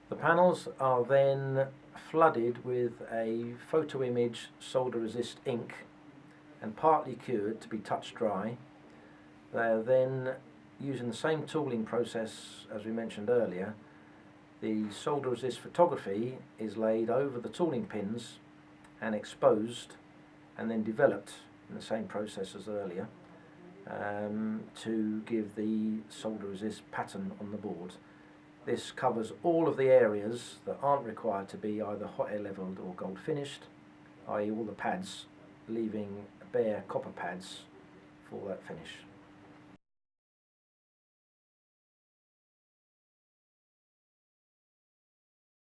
The panels are then flooded with a photo image solder resist ink and partly cured to be touch dry. They are then, using the same tooling process as we mentioned earlier, the solder resist photography is laid over the tooling pins and exposed and then developed in the same process as earlier to give the solder resist pattern on the board. This covers all of the areas that aren't required to be either hot air levelled or gold finished, i.e. all the pads, leaving bare copper pads for that finish.